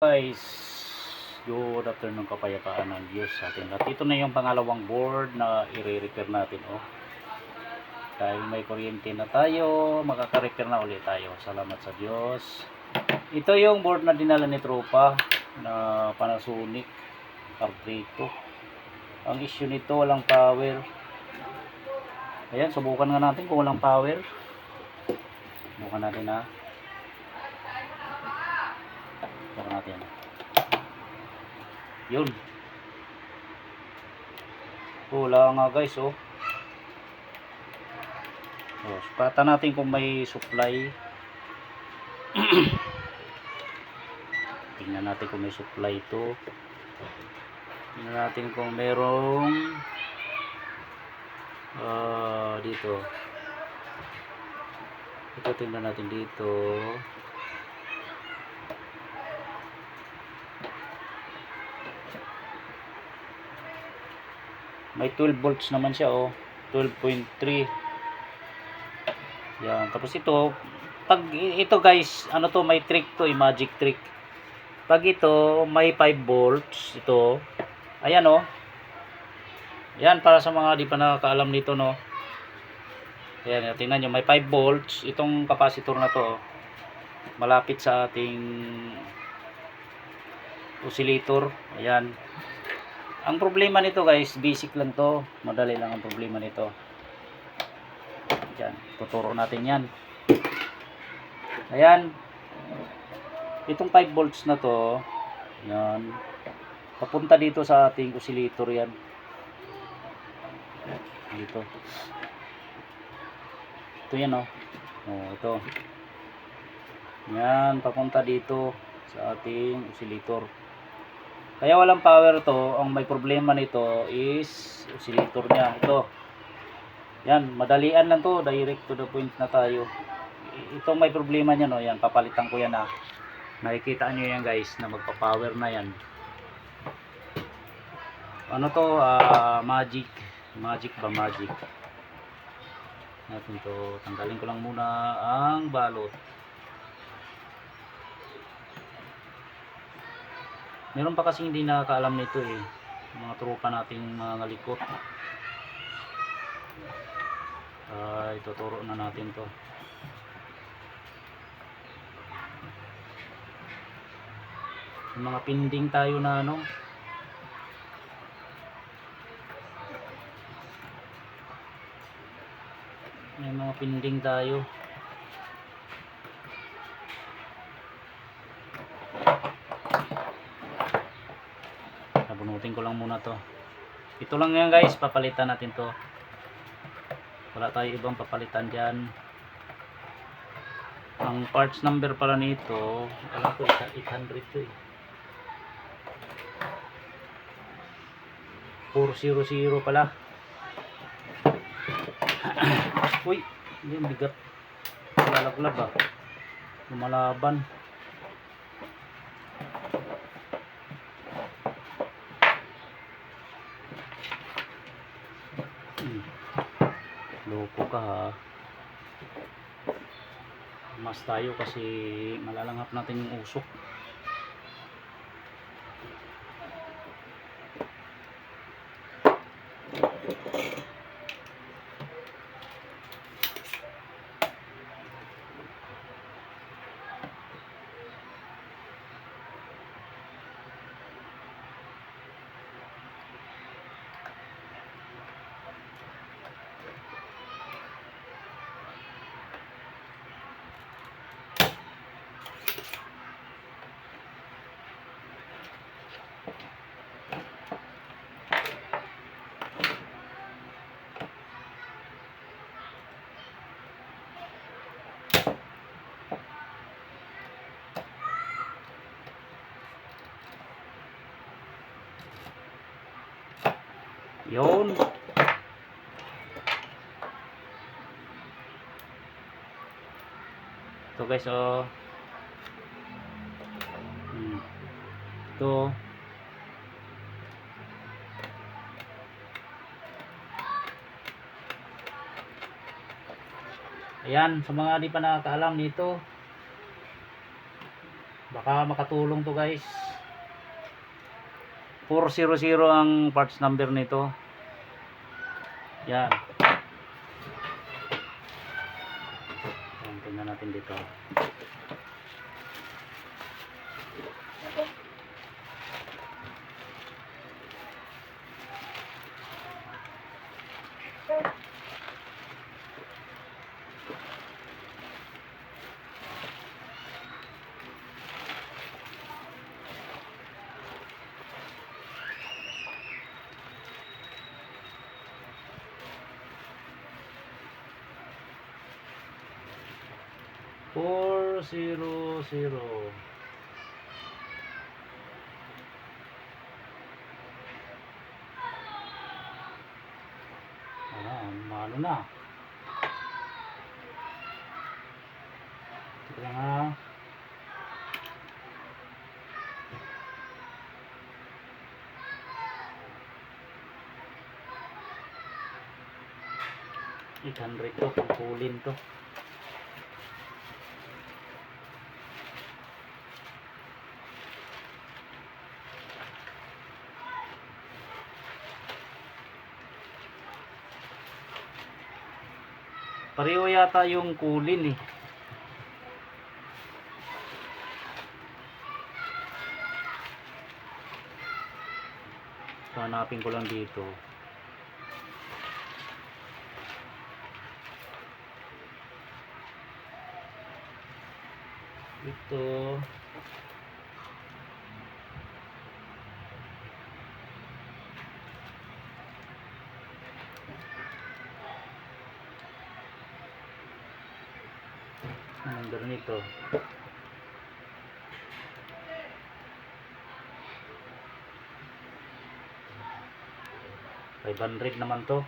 Guys, good afternoon, kapayapaan ng Diyos sa atin lahat. Ito na yung pangalawang board na i-repair natin. Dahil may kuryente na tayo, makaka-repair na ulit tayo. Salamat sa Diyos. Ito yung board na dinala ni Tropa na Panasonic R32. Ang issue nito, walang power. Ayan, subukan nga natin kung walang power. Subukan natin ha. Subukan natin. Yun. Wala nga guys, sukatan natin kung may supply. Tingnan natin kung may supply ito. Tingnan natin kung merong dito. Ito, tingnan natin dito. May 12 volts naman siya, 12.3. Yan, tapos ito, pag ito guys, ano to, may trick to, magic trick. Pag ito may 5 volts, ito, ayan yan, para sa mga di pa nakakaalam nito, ayan, tingnan nyo, may 5 volts itong capacitor na to, malapit sa ating oscillator. Ayan. Ang problema nito guys, basic lang to, madali lang ang problema nito. Yan, tuturo natin yan. Ayan, itong 5 volts na to, yan, papunta dito sa ating oscillator. Yan, dito, ito yan, ito, yan, papunta dito sa ating oscillator. Kaya walang power to. Ang may problema nito is oscillator niya. Ito. Yan, madalian lang to, direct to the point na tayo. Itong may problema niya, yan, papalitan ko yan. Nakikita nyo yan guys, na magpa-power na yan. Ano to, magic ba, magic natin to. Tanggalin ko lang muna ang balot. Meron pa kasi hindi nakakaalam nito mga tropa nating mga likot. Ituturo na natin to. Yung mga pinding tayo na may mga pinding tayo. Bunutin ko lang muna to. Ito lang yan guys, papalitan natin to. Wala tayo ibang papalitan dyan. Ang parts number pala nito, alam ko 800 to 400 pala. Uy, yung bigat. Lalaglag lumalaban. Loko ka mas tayo kasi malalanghap natin yung usok. Yun. Ito guys, ito. Ayan, sa mga di pa nakakaalam nito, Baka makatulong to guys. 400 ang parts number nito. Yan. Yan, tingnan natin dito. Four zero zero. Ano na? Ito lang ha. $800 to, pangkulin to. Pareho yata yung kulin eh. So, hanapin ko lang dito. Ito. Ang number nito. $500 naman to.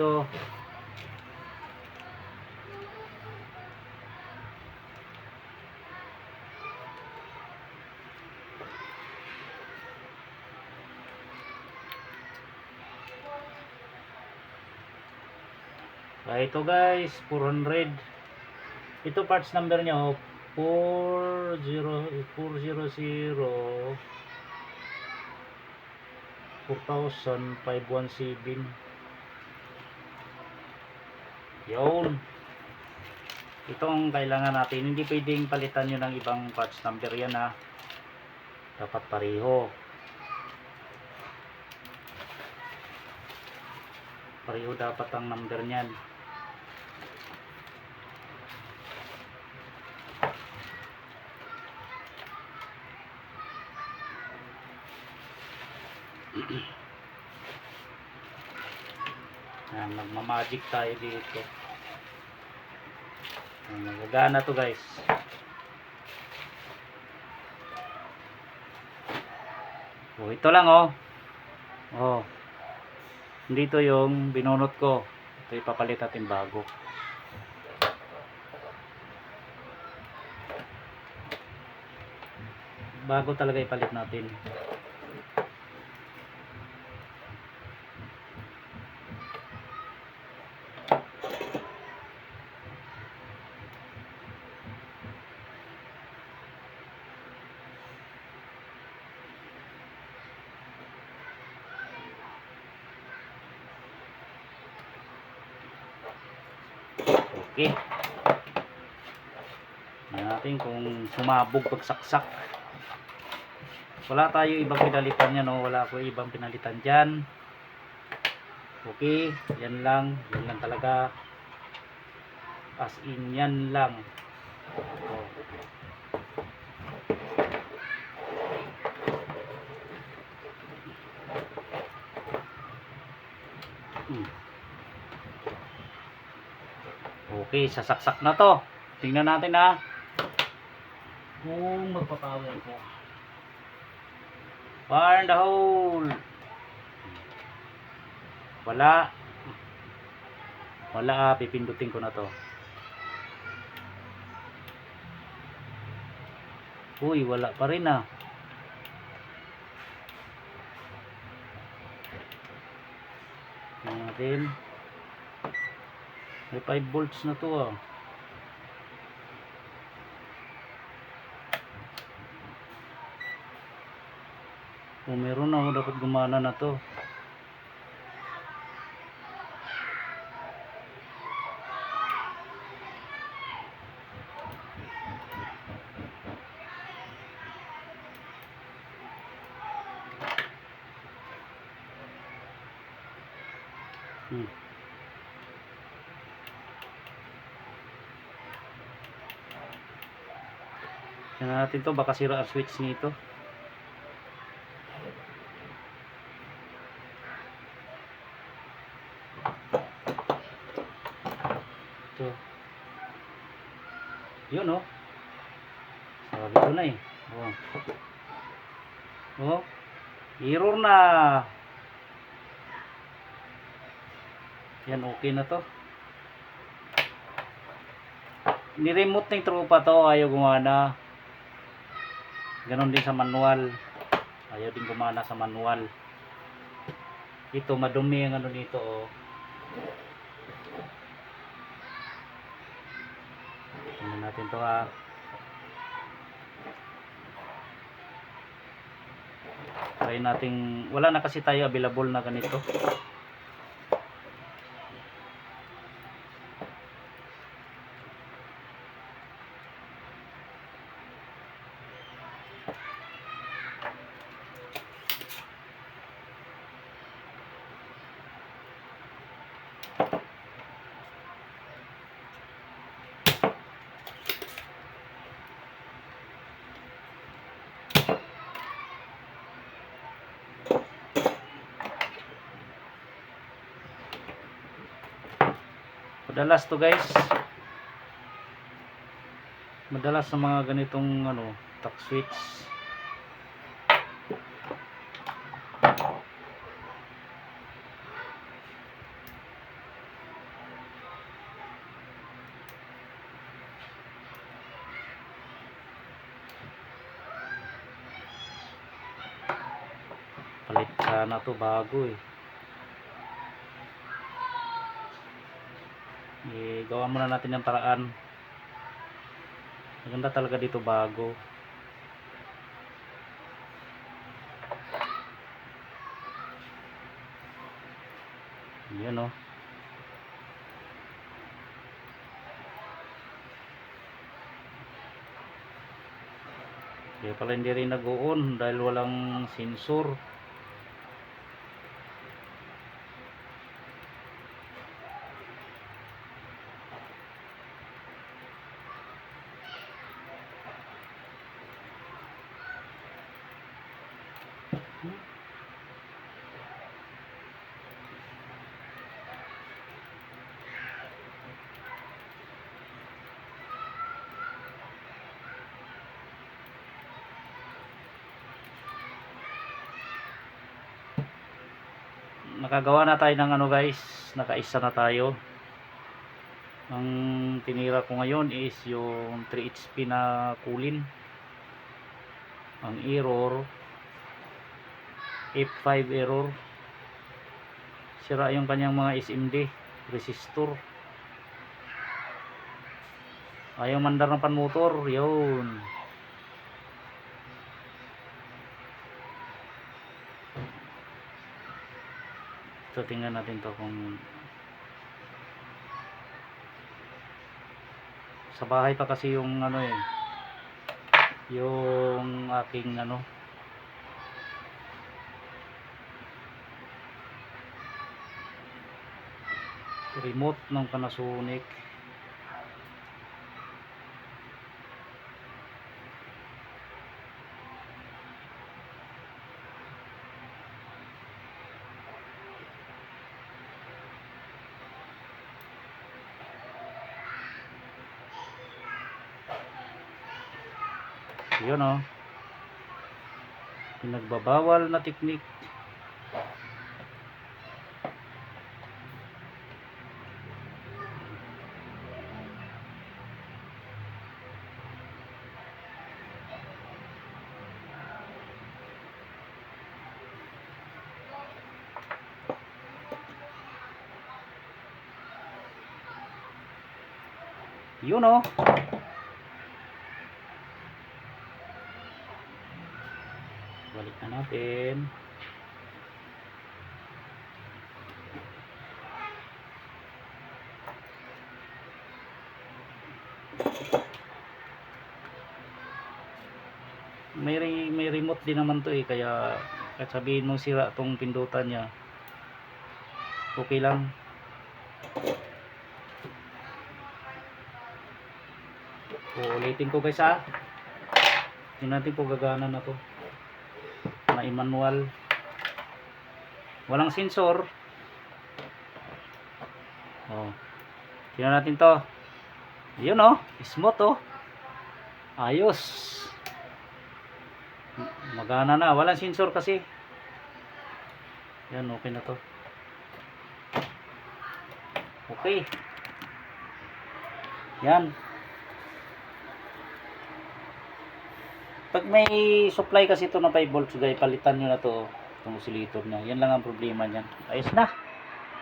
Ito. Ito guys, 400. Ito parts number niya 4517. Yun. Itong kailangan natin. Hindi pwedeng palitan yun ng ibang parts number yan ha. Dapat pareho. Pareho dapat ang number niyan. Yan, magmamagic tayo dito. Nagagana to guys. Ito lang dito yung binunot ko. Ito ipapalit natin bago. Bago talaga ipalit natin. Okay. Tingnan natin kung sumabog pagsaksak. Wala tayo ibang pinalitan yan, wala ko ibang pinalitan dyan. Okay, yan lang talaga, as in yan lang. Okay, sasaksak na to. Tingnan natin ha kung magpapower ko. Fire in the hole. Wala pipindutin ko na to. Uy, wala pa rin ah. Tingnan natin. May 5 volts na to ah. Kung meron na, dapat gumana na to. Tingnan natin to, baka sira ang switch nito. Ito. Yun oh. Sabi ko na eh. Oh. Oh. Error na. Yan, okay na to. Ni-remote ng tropa to, ayaw gumana. Ganon din sa manual. Ayaw din gumana sa manual. Ito, madumi ang ano nito oh. Tingnan natin to ha. Try nating, wala na kasi tayo available na ganito. Madalas to guys. Madalas sa mga ganitong ano, tuck switch. Palit sana to, bago eh. Gawa muna natin yung paraan. Maganda talaga dito bago. Yan oh. Kaya pala hindi rin nag-on dahil walang sensor. Nakagawa na tayo ng ano guys, nakaisa na tayo. Ang tinira ko ngayon is yung 3 HP na kulin. Ang error F5 error. Sira yung kanyang mga SMD resistor. Ayaw mandar ng panmotor. Yun. So tingnan natin to kung sa bahay pa kasi yung ano eh, yung aking ano, remote ng Panasonic. Yun oh. Pinagbabawal na teknik. Yun oh. Balik na natin. May remote din naman to eh, kaya kahit sabihin mo sira tong pindutan niya, okay lang. Ulitin ko guys ha. Tingnan natin po gagana na to. Na manual. Walang sensor. Oh. Tingnan natin to. Yun oh, smooth oh. Ayos. Magana na, walang sensor kasi. Yan, okay na to. Okay. Yan. Pag may supply kasi ito na 5 volts guys, palitan nyo na to, itong oscillator nya. Yan lang ang problema nyan. Ayos na.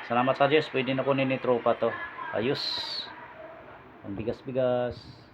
Salamat sa Diyos, pwede na kunin ni tropa to. Ayos. Ang bigas-bigas.